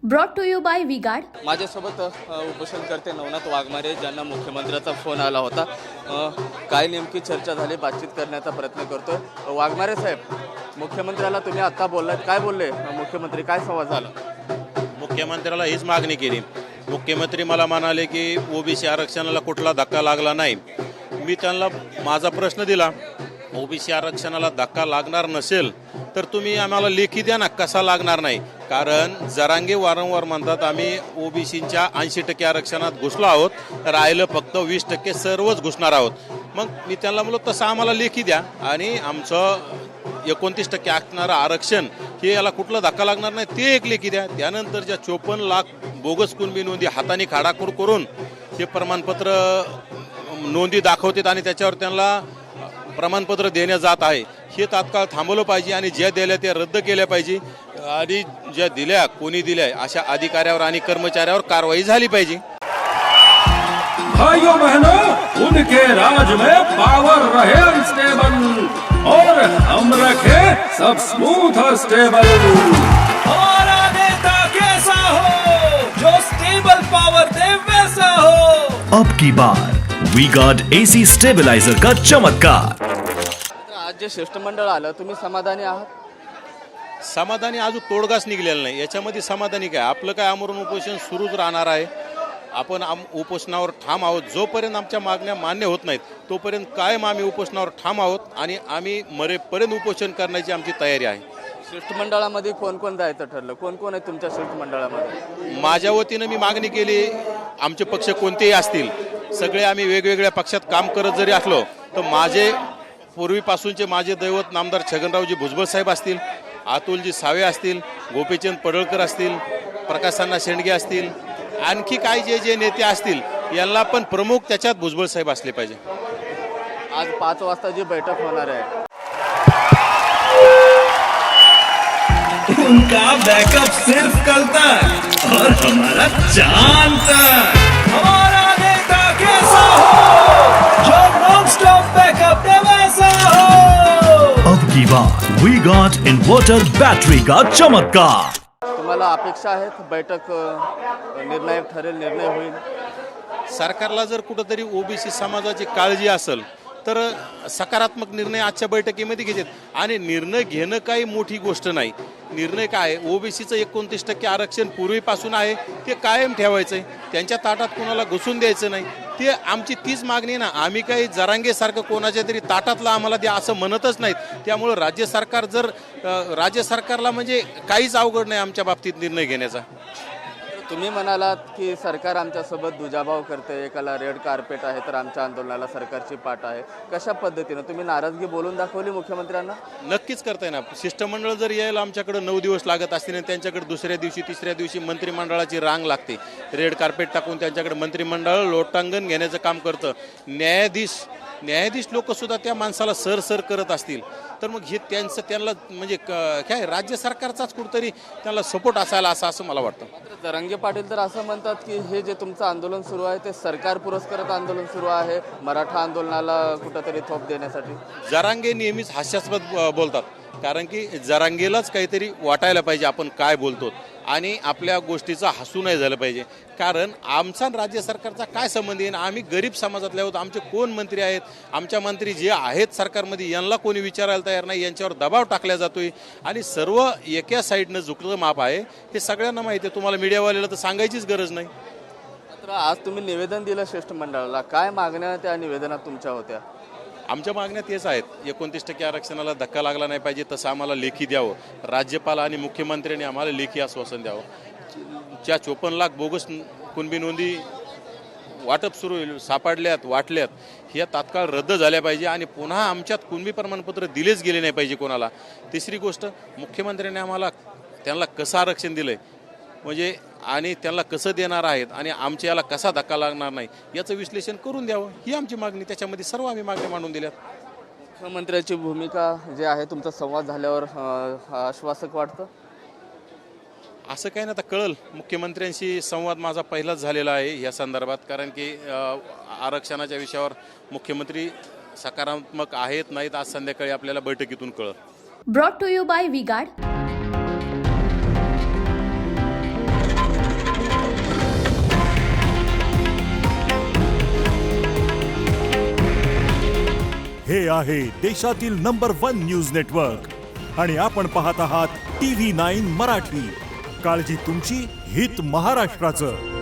Brought to you by V Guard. माझ्यासोबत उपोषणकर्ते नवनाथ वाघमारे ज्यांना मुख्यमंत्र्याचा फोन आला होता। काय नेमकी चर्चा झाली, बातचीत करण्याचा प्रयत्न करतोय। वाघमारे साहेब, मुख्यमंत्र्याला तुम्ही आत्ता बोललात, काय बोलले मुख्यमंत्री, काय संवाद झाला? मुख्यमंत्र्याला हीच मागणी केली। मुख्यमंत्री मला म्हणाले की ओबीसी आरक्षणाला कुठला धक्का लागला नाही। मी त्यांना माझा प्रश्न दिला, ओबीसी आरक्षणाला धक्का लागणार नसेल तर तुम्ही आम्हाला लेखी द्या ना, कसा लागणार नाही। कारण जरांगे वारंवार म्हणतात आम्ही ओबीसीच्या 80% आरक्षणात घुसलो आहोत, राहिलं फक्त 20% सर्वच घुसणार आहोत। मग मी त्यांना म्हणलो तसं आम्हाला लेखी द्या आणि आमचं 29% असणारं आरक्षण हे याला कुठला धक्का लागणार नाही ते एक लेखी द्या। त्यानंतर ज्या 54 लाख बोगस कुणबी नोंदी हाताने खाडाखोड करून हे प्रमाणपत्र नोंदी दाखवतात आणि त्याच्यावर त्यांना प्रमाणपत्र देण्यात जात आहे, हे तात्काळ थांबवलं पाहिजे आणि ज्या दिल्या त्या रद्द केल्या पाहिजे आणि ज्या दिल्या कोणी दिल्या अशा अधिकाऱ्यावर आणि कर्मचाऱ्यावर कारवाई झाली पाहिजे। भाइयों बहनों, उनके राज में पावर रहे अनस्टेबल और हम रखे सब स्मूथ और स्टेबल। हमारा नेता कैसा हो जो स्टेबल पावर दे वैसा हो। अब की बार वी गार्ड एसी स्टेबलाइजर का चमत्कार। आज जे शिष्टमंडळ आलं, तुम्ही समाधानी आहात? समाधानी अजून तोडगाच निघलेला नाही, याच्यामध्ये समाधानी काय, आपलं काय आमरण उपोषण सुरूच राहणार आहे। आपण उपोषणावर ठाम आहोत, जोपर्यंत आमच्या मागण्या मान्य होत नाहीत तोपर्यंत कायम आम्ही उपोषणावर ठाम आहोत आणि आम्ही मरेपर्यंत उपोषण करण्याची आमची तयारी आहे। शिष्टमंडळामध्ये कोण कोण जायचं ठरलं, कोण कोण आहे तुमच्या शिष्टमंडळामध्ये? माझ्या वतीनं मी मागणी केली, आमचे पक्ष कोणतेही असतील, सगळे आम्ही वेगवेगळ्या पक्षात काम करत जरी असलो तर माझे पूर्वीपासूनचे माझे दैवत नामदार छगनरावजी भुजबळ साहेब असतील, अतुलजी सावे असतील, गोपीचंद पडळकर असतील, प्रकाशअण्णा शेंडगे असतील, आणखी काही जे जे नेते असतील यांना पण प्रमुख त्याच्यात भुजबळ साहेब असले पाहिजे। आज 5 वाजता जी बैठक होणार आहे, उनका बैकअप सिर्फ कल तक और हमारा चांद तक। हमारा नेता कैसा हो जो नॉन स्टॉप बैकअप दे वैसा हो। अब की बार वी गार्ड इन्वर्टर बैटरी का चमत्कार। तुम्हाला अपेक्षा आहेत बैठक निर्णायक ठरेल, निर्णय होईल? सरकारला जर कुठंतरी ओबीसी समाजाची काळजी असेल तर सकारात्मक निर्णय आजच्या बैठकीमध्ये घेतात आणि निर्णय घेणं काही मोठी गोष्ट नाही। निर्णय काय, ओबीसीचं 29% आरक्षण पूर्वीपासून आहे ते कायम ठेवायचं आहे, त्यांच्या ताटात कोणाला घुसून द्यायचं नाही, ते आमची तीच मागणी आहे ना। आम्ही काही जरांगेसारखं कोणाच्या तरी ताटातला आम्हाला द्या असं म्हणतच नाहीत। त्यामुळं राज्य सरकारला म्हणजे काहीच अवघड नाही आमच्या बाबतीत निर्णय घेण्याचा। तुम्ही म्हणालात की सरकार आमच्यासोबत दुजाभाव करते, एकाला रेड कार्पेट आहे तर आमच्या आंदोलनाला सरकारची पाठ आहे। कशा पद्धतीनं तुम्ही नाराजगी बोलून दाखवली मुख्यमंत्र्यांना? नक्कीच करताय ना। शिष्टमंडळ जर यायला आमच्याकडे 9 दिवस लागत असतील आणि त्यांच्याकडे दुसऱ्या दिवशी तिसऱ्या दिवशी मंत्रिमंडळाची रांग लागते, रेड कार्पेट टाकून त्यांच्याकडे मंत्रिमंडळ लोटांगण घेण्याचं काम करतं। न्यायाधीश लोक सुद्धा त्या माणसाला सर करत असतील तर मग हे त्यांना म्हणजे काय राज्य सरकारचाच कुठतरी त्यांना सपोर्ट असायला असं मला वाटतं। मात्र जरांगे पाटील तर असं म्हणतात की हे जे तुमचं आंदोलन सुरू आहे ते सरकार पुरस्कृत आंदोलन सुरू आहे, मराठा आंदोलनाला कुठंतरी थोप देण्यासाठी। जरांगे नेहमीच हास्यास्पद बोलतात, कारण की जरांगेलाच काहीतरी वाटायला पाहिजे आपण काय बोलतो आणि आपल्या गोष्टीचं हसू नाही झालं पाहिजे। कारण आमचा राज्य सरकारचा काय संबंध आहे, आम्ही गरीब समाजातले आहोत, आमचे कोण मंत्री आहेत, आमच्या मंत्री जे आहेत सरकारमध्ये यांना कोणी विचारायला तयार नाही, यांच्यावर दबाव टाकला जातोय आणि सर्व एका साईडनं झुकलं माप आहे हे सगळ्यांना माहिती आहे। तुम्हाला मीडियावाल्याला तर सांगायचीच गरज नाही। मात्र आज तुम्ही निवेदन दिलं शिष्टमंडळाला, काय मागण्या त्या निवेदनात तुमच्या होत्या? आमच्या मागण्या तेच आहेत, 29% आरक्षणाला धक्का लागला नाही पाहिजे, तसं आम्हाला लेखी द्यावं। राज्यपाल आणि मुख्यमंत्र्यांनी आम्हाला लेखी आश्वासन द्यावं। ज्या 54 लाख बोगस कुणबी नोंदी वाटप सुरू सापडल्यात वाटल्यात, ह्या तात्काळ रद्द झाल्या पाहिजे आणि पुन्हा आमच्यात कुणबी प्रमाणपत्र दिलेच गेले नाही पाहिजे कोणाला। तिसरी गोष्ट, मुख्यमंत्र्यांनी आम्हाला त्यांना कसं आरक्षण दिलंय म्हणजे आणि त्यांना कसं देणार आहेत आणि आमच्या याला कसा धक्का लागणार नाही याचं विश्लेषण करून द्यावं, ही आमची मागणी। त्याच्यामध्ये सर्व आम्ही मागण्या मांडून दिल्यात। मुख्यमंत्र्याची भूमिका जे आहे, तुमचा संवाद झाल्यावर आश्वासक वाटतं? असं काही नाही, आता कळल। मुख्यमंत्र्यांशी संवाद माझा पहिलाच झालेला आहे या संदर्भात, कारण की आरक्षणाच्या विषयावर मुख्यमंत्री सकारात्मक आहेत नाहीत आज संध्याकाळी आपल्याला बैठकीतून कळल। Brought to you by V Guard. आहे देशातील नंबर 1 न्यूज नेटवर्क आणि आपण पाहत आहात TV9 मराठी. काळजी तुमची, हित महाराष्ट्राचं.